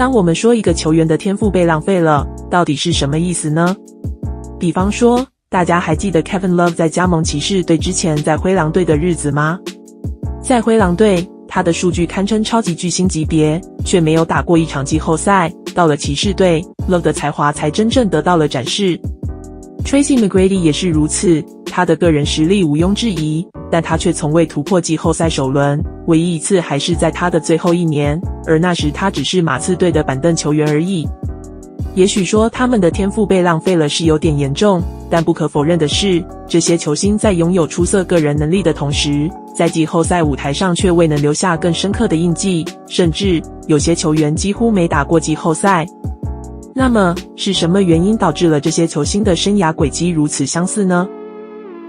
当我们说一个球员的天赋被浪费了，到底是什么意思呢？比方说，大家还记得 Kevin Love 在加盟骑士队之前在灰狼队的日子吗？在灰狼队，他的数据堪称超级巨星级别，却没有打过一场季后赛。到了骑士队 ，Love 的才华才真正得到了展示。Tracy McGrady 也是如此，他的个人实力毋庸置疑，但他却从未突破季后赛首轮，唯一一次还是在他的最后一年，而那时他只是马刺队的板凳球员而已。也许说他们的天赋被浪费了是有点严重，但不可否认的是，这些球星在拥有出色个人能力的同时，在季后赛舞台上却未能留下更深刻的印记，甚至有些球员几乎没打过季后赛。那么，是什么原因导致了这些球星的生涯轨迹如此相似呢？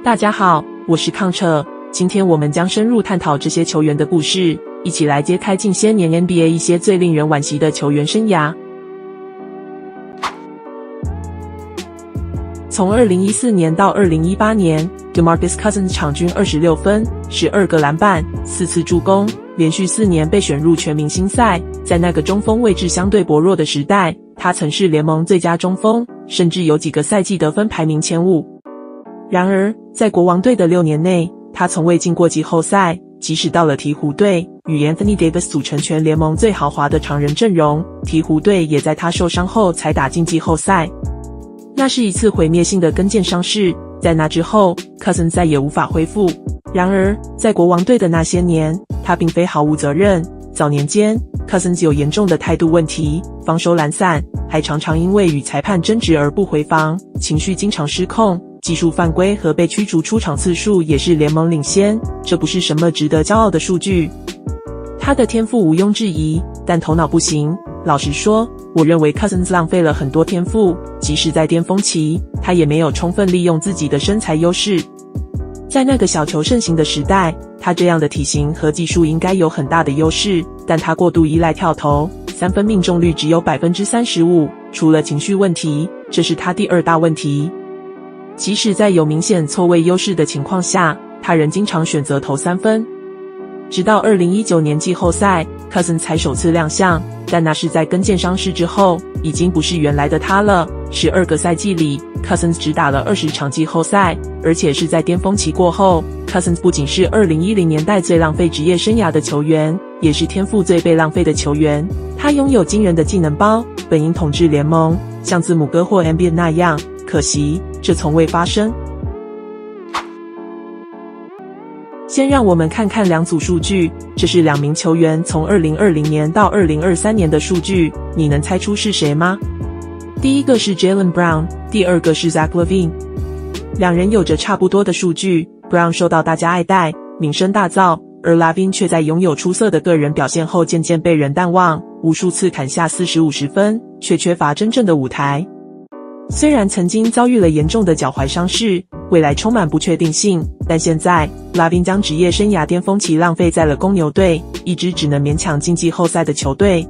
大家好，我是康彻，今天我们将深入探讨这些球员的故事，一起来揭开近些年 NBA 一些最令人惋惜的球员生涯。从2014年到2018年 ，DeMarcus Cousins 场均26分、12个篮板、4次助攻，连续4年被选入全明星赛。在那个中锋位置相对薄弱的时代，他曾是联盟最佳中锋，甚至有几个赛季得分排名前5。然而，在国王队的6年内，他从未进过季后赛，即使到了鹈鹕队，与 Anthony Davis 组成全联盟最豪华的常人阵容，鹈鹕队也在他受伤后才打进季后赛。那是一次毁灭性的跟腱伤势，在那之后 ，Cousins 再也无法恢复。然而，在国王队的那些年，他并非毫无责任。早年间 ，Cousins 有严重的态度问题，防守懒散，还常常因为与裁判争执而不回防，情绪经常失控，技术犯规和被驱逐出场次数也是联盟领先，这不是什么值得骄傲的数据。他的天赋毋庸置疑，但头脑不行。老实说，我认为 Cousins 浪费了很多天赋，即使在巅峰期，他也没有充分利用自己的身材优势。在那个小球盛行的时代，他这样的体型和技术应该有很大的优势，但他过度依赖跳投，3分命中率只有 35%， 除了情绪问题，这是他第2大问题。即使在有明显错位优势的情况下，他仍经常选择投3分。直到2019年季后赛 ，Cousins 才首次亮相，但那是在跟腱伤势之后，已经不是原来的他了。12个赛季里 ，Cousins 只打了20场季后赛，而且是在巅峰期过后。Cousins 不仅是2010年代最浪费职业生涯的球员，也是天赋最被浪费的球员。他拥有惊人的技能包，本应统治联盟，像字母哥或 Embiid 那样，可惜这从未发生。先让我们看看2组数据，这是2名球员从2020年到2023年的数据，你能猜出是谁吗？第一个是 Jaylen Brown， 第二个是 Zach LaVine。2人有着差不多的数据， Brown 受到大家爱戴，名声大噪，而 LaVine 却在拥有出色的个人表现后渐渐被人淡忘，无数次砍下40-50分，却缺乏真正的舞台。虽然曾经遭遇了严重的脚踝伤势，未来充满不确定性，但现在 LaVine 将职业生涯巅峰期浪费在了公牛队，一支只能勉强进季后赛的球队。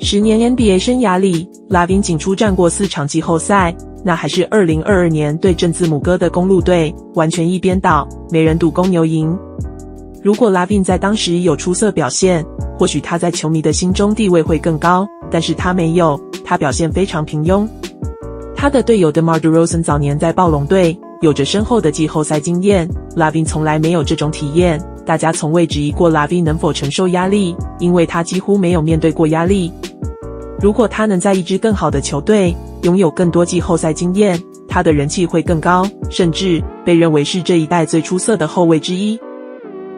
10年 NBA 生涯里 ，LaVine 仅出战过4场季后赛，那还是2022年对阵字母哥的公鹿队，完全一边倒，没人赌公牛赢。如果 LaVine 在当时有出色表现，或许他在球迷的心中地位会更高，但是他没有，他表现非常平庸。他的队友 DeMar DeRozan 早年在暴龙队有着深厚的季后赛经验， LaVine 从来没有这种体验。大家从未质疑过 LaVine 能否承受压力，因为他几乎没有面对过压力。如果他能在一支更好的球队拥有更多季后赛经验，他的人气会更高，甚至被认为是这一代最出色的后卫之一。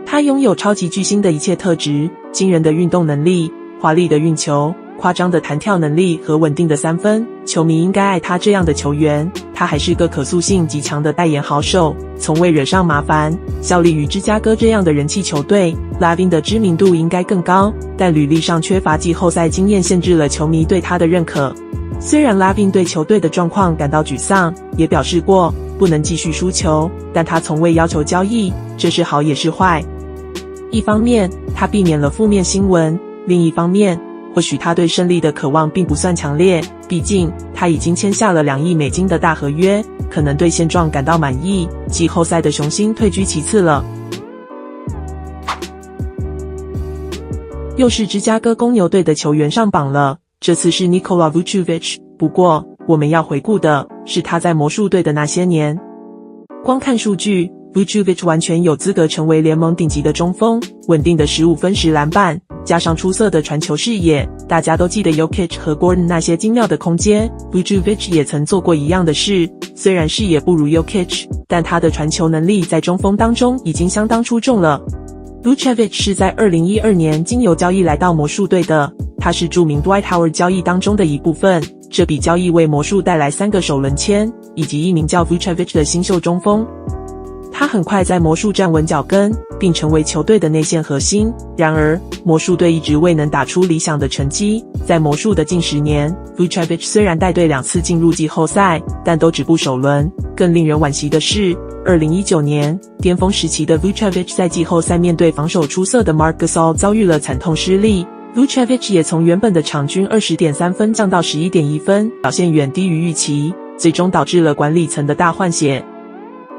他拥有超级巨星的一切特质，惊人的运动能力，华丽的运球，夸张的弹跳能力和稳定的3分，球迷应该爱他这样的球员。他还是个可塑性极强的代言好手，从未惹上麻烦。效力于芝加哥这样的人气球队， LaVine 的知名度应该更高，但履历上缺乏季后赛经验限制了球迷对他的认可。虽然 LaVine 对球队的状况感到沮丧，也表示过不能继续输球，但他从未要求交易，这是好也是坏。一方面，他避免了负面新闻；另一方面，或许他对胜利的渴望并不算强烈，毕竟他已经签下了2亿美金的大合约，可能对现状感到满意，季后赛的雄心退居其次了。又是芝加哥公牛队的球员上榜了，这次是 Nikola Vucevic， 不过我们要回顾的是他在魔术队的那些年。光看数据， Vucevic 完全有资格成为联盟顶级的中锋，稳定的15分10篮板，加上出色的传球视野，大家都记得 Jokic 和 Gordon 那些精妙的空接， Vucevic 也曾做过一样的事，虽然视野不如 Jokic， 但他的传球能力在中锋当中已经相当出众了。Vucevic 是在2012年经由交易来到魔术队的，他是著名 Dwight Howard 交易当中的一部分，这笔交易为魔术带来3个首轮签，以及一名叫 Vucevic 的新秀中锋。他很快在魔术站稳脚跟，并成为球队的内线核心。然而，魔术队一直未能打出理想的成绩。在魔术的近10年 ，Vucevic 虽然带队2次进入季后赛，但都止步首轮。更令人惋惜的是，2019年巅峰时期的 Vucevic 在季后赛面对防守出色的 Marc Gasol 遭遇了惨痛失利。Vucevic 也从原本的场均 20.3 分降到 11.1 分，表现远低于预期，最终导致了管理层的大换血。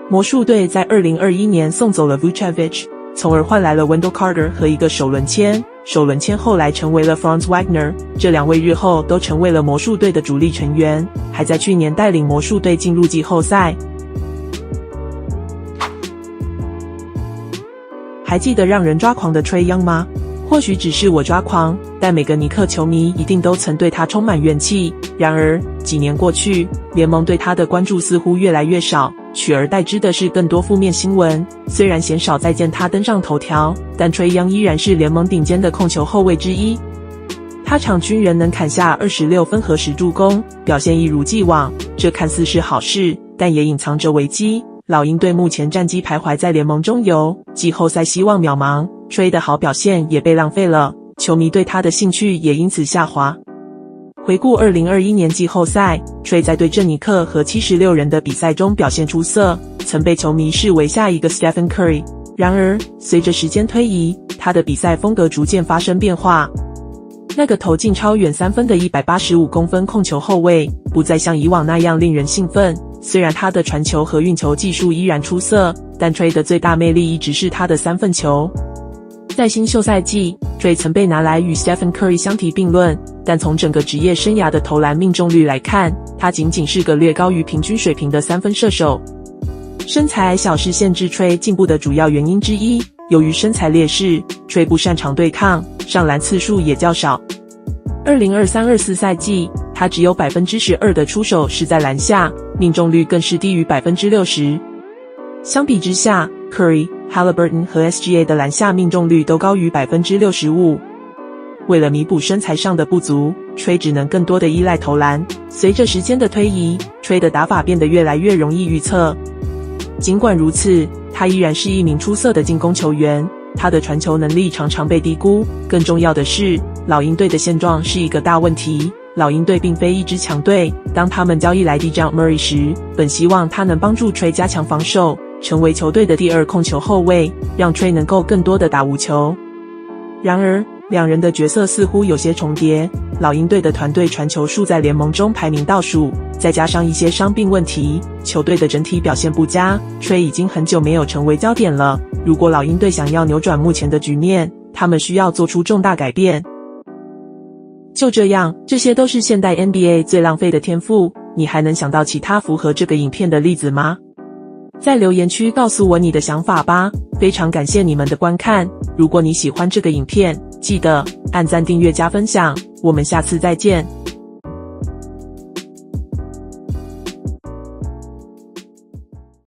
魔术队在2021年送走了 Vucevic， 从而换来了 Wendell Carter 和一个首轮签。首轮签后来成为了 Franz Wagner， 这2位日后都成为了魔术队的主力成员，还在去年带领魔术队进入季后赛。还记得让人抓狂的 Trae Young 吗？或许只是我抓狂，但每个尼克球迷一定都曾对他充满怨气。然而，几年过去，联盟对他的关注似乎越来越少，取而代之的是更多负面新闻。虽然鲜少再见他登上头条，但 Trae Young 依然是联盟顶尖的控球后卫之一。他场均仍能砍下26分和10助攻，表现一如既往。这看似是好事，但也隐藏着危机。老鹰队目前战绩徘徊在联盟中游，季后赛希望渺茫。Trae 的好表现也被浪费了，球迷对他的兴趣也因此下滑。回顾2021年季后赛 ，Trae 在对阵尼克和76人的比赛中表现出色，曾被球迷视为下一个 Stephen Curry。然而，随着时间推移，他的比赛风格逐渐发生变化。那个投进超远3分的185公分控球后卫，不再像以往那样令人兴奋。虽然他的传球和运球技术依然出色，但 Trae 的最大魅力一直是他的3分球。在新秀赛季 ，Trae 曾被拿来与 Stephen Curry 相提并论，但从整个职业生涯的投篮命中率来看，他仅仅是个略高于平均水平的3分射手。身材矮小是限制 Trae 进步的主要原因之一。由于身材劣势 ，Trae 不擅长对抗，上篮次数也较少。2023-24赛季，他只有 12% 的出手是在篮下，命中率更是低于 60%。相比之下 ，Curry、Halliburton 和 SGA 的篮下命中率都高于 65%。为了弥补身材上的不足 ，Trae 只能更多的依赖投篮。随着时间的推移 ，Trae 的打法变得越来越容易预测。尽管如此，他依然是一名出色的进攻球员。他的传球能力常常被低估。更重要的是，老鹰队的现状是一个大问题。老鹰队并非一支强队，当他们交易来 Dejounte Murray 时，本希望他能帮助 Trae 加强防守，成为球队的第2控球后卫，让 Trae 能够更多的打无球。然而，两人的角色似乎有些重叠。老鹰队的团队传球数在联盟中排名倒数，再加上一些伤病问题，球队的整体表现不佳。Trae 已经很久没有成为焦点了。如果老鹰队想要扭转目前的局面，他们需要做出重大改变。就这样，这些都是现代 NBA 最浪费的天赋。你还能想到其他符合这个影片的例子吗？在留言区告诉我你的想法吧。非常感谢你们的观看。如果你喜欢这个影片，记得按赞、订阅、加分享。我们下次再见。